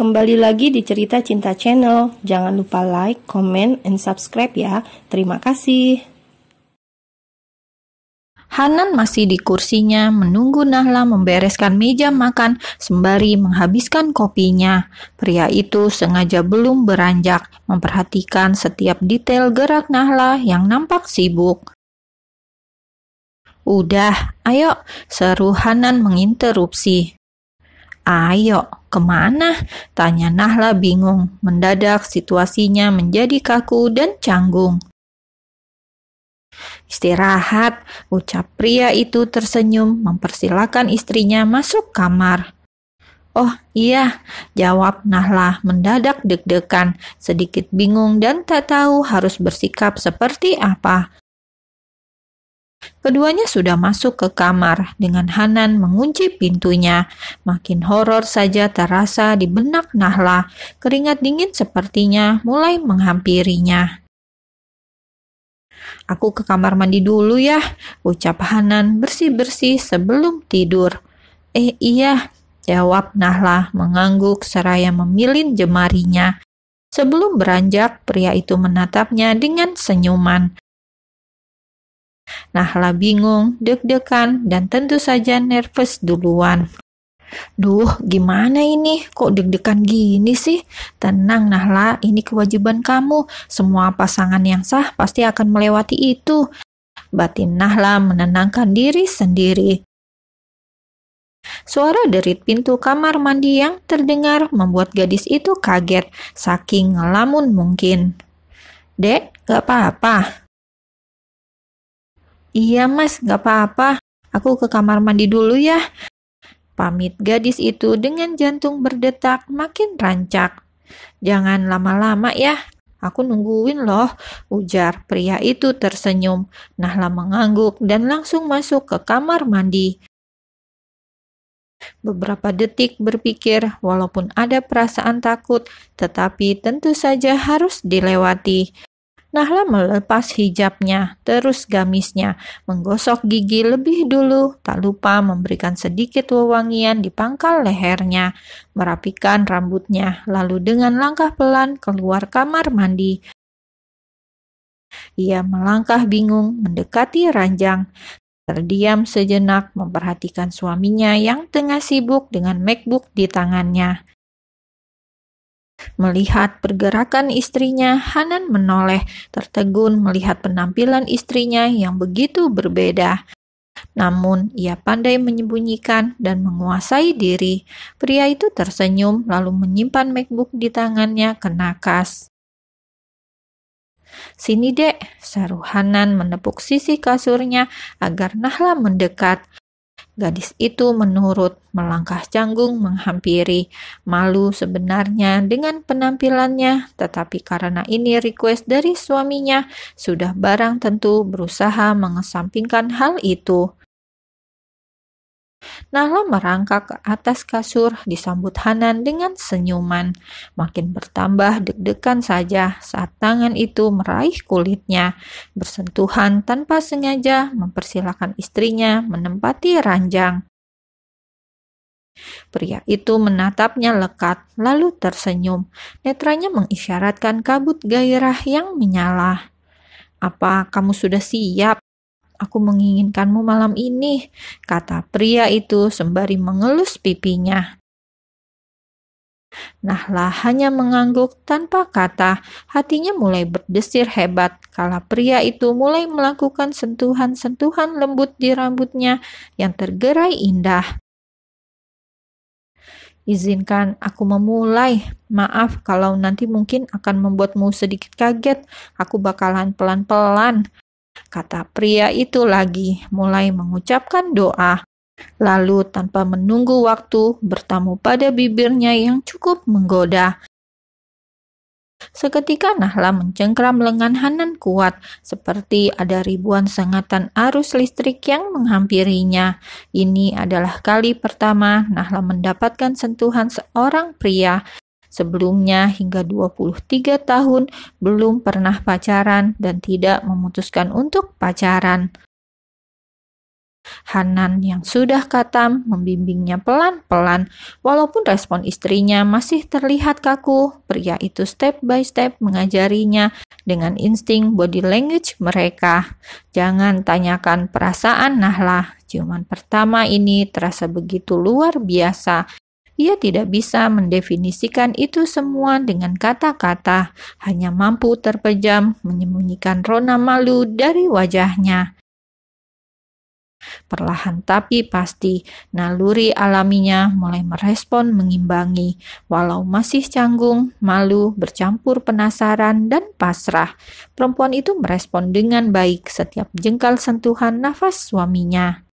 Kembali lagi di Cerita Cinta Channel. Jangan lupa like, comment, and subscribe ya. Terima kasih. Hanan masih di kursinya menunggu Nahla membereskan meja makan sembari menghabiskan kopinya. Pria itu sengaja belum beranjak, memperhatikan setiap detail gerak Nahla yang nampak sibuk. "Udah, ayo," seru Hanan menginterupsi. "Ayo, kemana?" tanya Nahla bingung. Mendadak situasinya menjadi kaku dan canggung. "Istirahat," ucap pria itu tersenyum mempersilakan istrinya masuk kamar. "Oh iya," jawab Nahla mendadak deg-degan, sedikit bingung dan tak tahu harus bersikap seperti apa. Keduanya sudah masuk ke kamar dengan Hanan mengunci pintunya. Makin horor saja terasa di benak Nahla. Keringat dingin sepertinya mulai menghampirinya. "Aku ke kamar mandi dulu ya," ucap Hanan bersih-bersih sebelum tidur. Iya," jawab Nahla mengangguk seraya memilin jemarinya. Sebelum beranjak, pria itu menatapnya dengan senyuman. Nahla bingung, deg-degan, dan tentu saja nervous duluan. "Duh, gimana ini? Kok deg-degan gini sih? Tenang Nahla, ini kewajiban kamu. Semua pasangan yang sah pasti akan melewati itu," batin Nahla menenangkan diri sendiri. Suara derit pintu kamar mandi yang terdengar membuat gadis itu kaget, saking ngelamun mungkin. "Dek, gak apa-apa?" "Iya mas, gak apa-apa. Aku ke kamar mandi dulu ya," pamit gadis itu dengan jantung berdetak makin rancak. "Jangan lama-lama ya, aku nungguin loh," ujar pria itu tersenyum. Nahla mengangguk dan langsung masuk ke kamar mandi. Beberapa detik berpikir, walaupun ada perasaan takut, tetapi tentu saja harus dilewati. Nahla melepas hijabnya, terus gamisnya, menggosok gigi lebih dulu, tak lupa memberikan sedikit wewangian di pangkal lehernya, merapikan rambutnya, lalu dengan langkah pelan keluar kamar mandi. Ia melangkah bingung mendekati ranjang, terdiam sejenak memperhatikan suaminya yang tengah sibuk dengan MacBook di tangannya. Melihat pergerakan istrinya, Hanan menoleh, tertegun melihat penampilan istrinya yang begitu berbeda. Namun, ia pandai menyembunyikan dan menguasai diri. Pria itu tersenyum lalu menyimpan MacBook di tangannya ke nakas. "Sini dek," seru Hanan menepuk sisi kasurnya agar Nahla mendekat. Gadis itu menurut, melangkah canggung menghampiri. Malu sebenarnya dengan penampilannya, tetapi karena ini request dari suaminya, sudah barang tentu berusaha mengesampingkan hal itu. Nahla merangkak ke atas kasur disambut Hanan dengan senyuman. Makin bertambah deg-degan saja saat tangan itu meraih kulitnya, bersentuhan tanpa sengaja mempersilahkan istrinya menempati ranjang. Pria itu menatapnya lekat, lalu tersenyum. Netranya mengisyaratkan kabut gairah yang menyala. "Apa kamu sudah siap? Aku menginginkanmu malam ini," kata pria itu sembari mengelus pipinya. Nahla hanya mengangguk tanpa kata. Hatinya mulai berdesir hebat kala pria itu mulai melakukan sentuhan-sentuhan lembut di rambutnya yang tergerai indah. "Izinkan aku memulai. Maaf kalau nanti mungkin akan membuatmu sedikit kaget. Aku bakalan pelan-pelan," kata pria itu lagi, mulai mengucapkan doa. Lalu tanpa menunggu waktu, bertamu pada bibirnya yang cukup menggoda. Seketika Nahla mencengkram lengan Hanan kuat, seperti ada ribuan sengatan arus listrik yang menghampirinya. Ini adalah kali pertama Nahla mendapatkan sentuhan seorang pria. Sebelumnya hingga 23 tahun belum pernah pacaran dan tidak memutuskan untuk pacaran. Hanan yang sudah katam membimbingnya pelan-pelan. Walaupun respon istrinya masih terlihat kaku, pria itu step by step mengajarinya dengan insting body language mereka. Jangan tanyakan perasaan Nahla. Ciuman pertama ini terasa begitu luar biasa. Ia tidak bisa mendefinisikan itu semua dengan kata-kata, hanya mampu terpejam menyembunyikan rona malu dari wajahnya. Perlahan tapi pasti, naluri alaminya mulai merespon mengimbangi, walau masih canggung, malu, bercampur penasaran, dan pasrah. Perempuan itu merespon dengan baik setiap jengkal sentuhan nafas suaminya.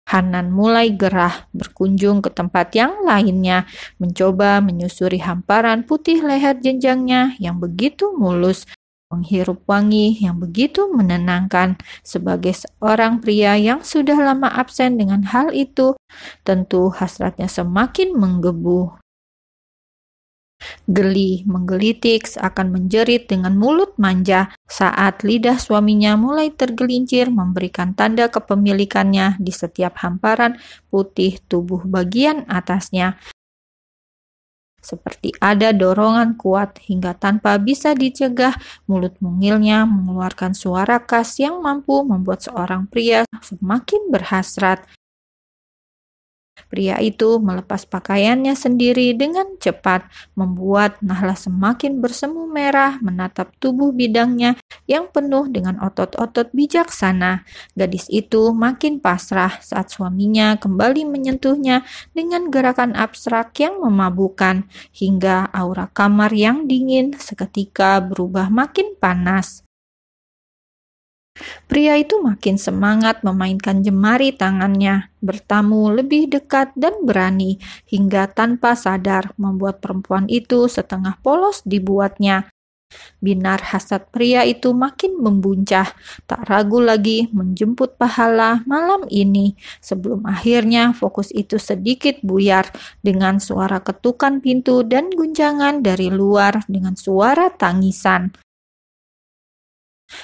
Hanan mulai gerah, berkunjung ke tempat yang lainnya, mencoba menyusuri hamparan putih leher jenjangnya yang begitu mulus, menghirup wangi yang begitu menenangkan. Sebagai seorang pria yang sudah lama absen dengan hal itu, tentu hasratnya semakin menggebu. Geli menggelitik seakan menjerit dengan mulut manja saat lidah suaminya mulai tergelincir memberikan tanda kepemilikannya di setiap hamparan putih tubuh bagian atasnya. Seperti ada dorongan kuat hingga tanpa bisa dicegah, mulut mungilnya mengeluarkan suara khas yang mampu membuat seorang pria semakin berhasrat. Pria itu melepas pakaiannya sendiri dengan cepat, membuat Nahla semakin bersemu merah menatap tubuh bidangnya yang penuh dengan otot-otot bijaksana. Gadis itu makin pasrah saat suaminya kembali menyentuhnya dengan gerakan abstrak yang memabukkan, hingga aura kamar yang dingin seketika berubah makin panas. Pria itu makin semangat memainkan jemari tangannya, bertamu lebih dekat dan berani, hingga tanpa sadar membuat perempuan itu setengah polos dibuatnya. Binar hasad pria itu makin membuncah, tak ragu lagi menjemput pahala malam ini, sebelum akhirnya fokus itu sedikit buyar dengan suara ketukan pintu dan guncangan dari luar dengan suara tangisan.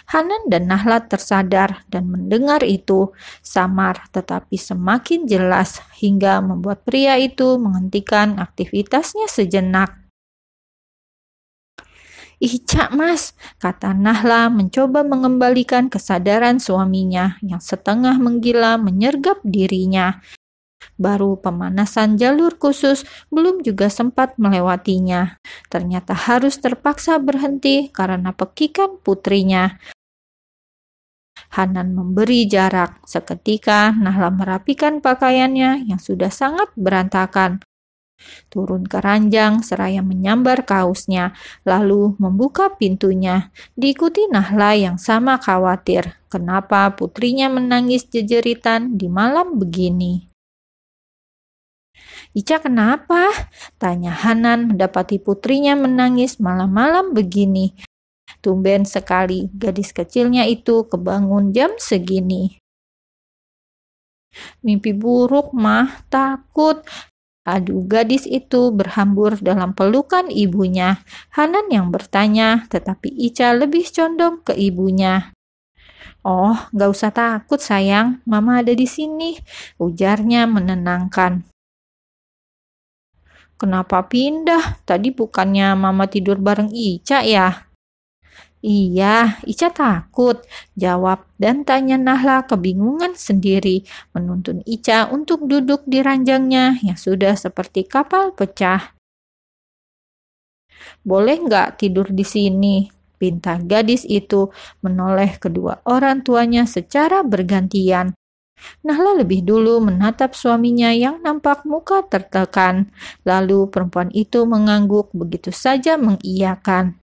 Hanan dan Nahla tersadar dan mendengar itu, samar tetapi semakin jelas hingga membuat pria itu menghentikan aktivitasnya sejenak. "Ica mas," kata Nahla mencoba mengembalikan kesadaran suaminya yang setengah menggila menyergap dirinya. Baru pemanasan jalur khusus belum juga sempat melewatinya. Ternyata harus terpaksa berhenti karena pekikan putrinya. Hanan memberi jarak. Seketika Nahla merapikan pakaiannya yang sudah sangat berantakan. Turun ke ranjang seraya menyambar kaosnya, lalu membuka pintunya. Diikuti Nahla yang sama khawatir. Kenapa putrinya menangis jejeritan di malam begini? "Ica kenapa?" tanya Hanan mendapati putrinya menangis malam-malam begini. Tumben sekali gadis kecilnya itu kebangun jam segini. "Mimpi buruk mah, takut." Aduh, gadis itu berhambur dalam pelukan ibunya. Hanan yang bertanya, tetapi Ica lebih condong ke ibunya. "Oh, gak usah takut sayang, Mama ada di sini," ujarnya menenangkan. "Kenapa pindah? Tadi bukannya Mama tidur bareng Ica ya?" "Iya, Ica takut," jawab dan tanya Nahla kebingungan sendiri, menuntun Ica untuk duduk di ranjangnya yang sudah seperti kapal pecah. "Boleh nggak tidur di sini?" pinta gadis itu menoleh kedua orang tuanya secara bergantian. Nahla lebih dulu menatap suaminya yang nampak muka tertekan, lalu perempuan itu mengangguk begitu saja mengiyakan.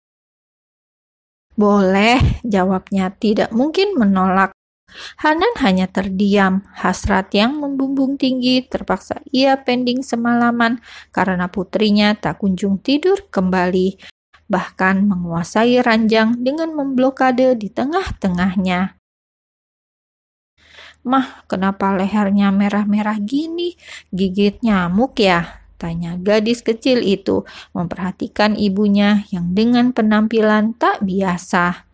"Boleh," jawabnya tidak mungkin menolak. Hanan hanya terdiam, hasrat yang membumbung tinggi terpaksa ia pending semalaman karena putrinya tak kunjung tidur kembali, bahkan menguasai ranjang dengan memblokade di tengah-tengahnya. "Mah, kenapa lehernya merah-merah gini? Gigit nyamuk ya?" tanya gadis kecil itu, memperhatikan ibunya yang dengan penampilan tak biasa.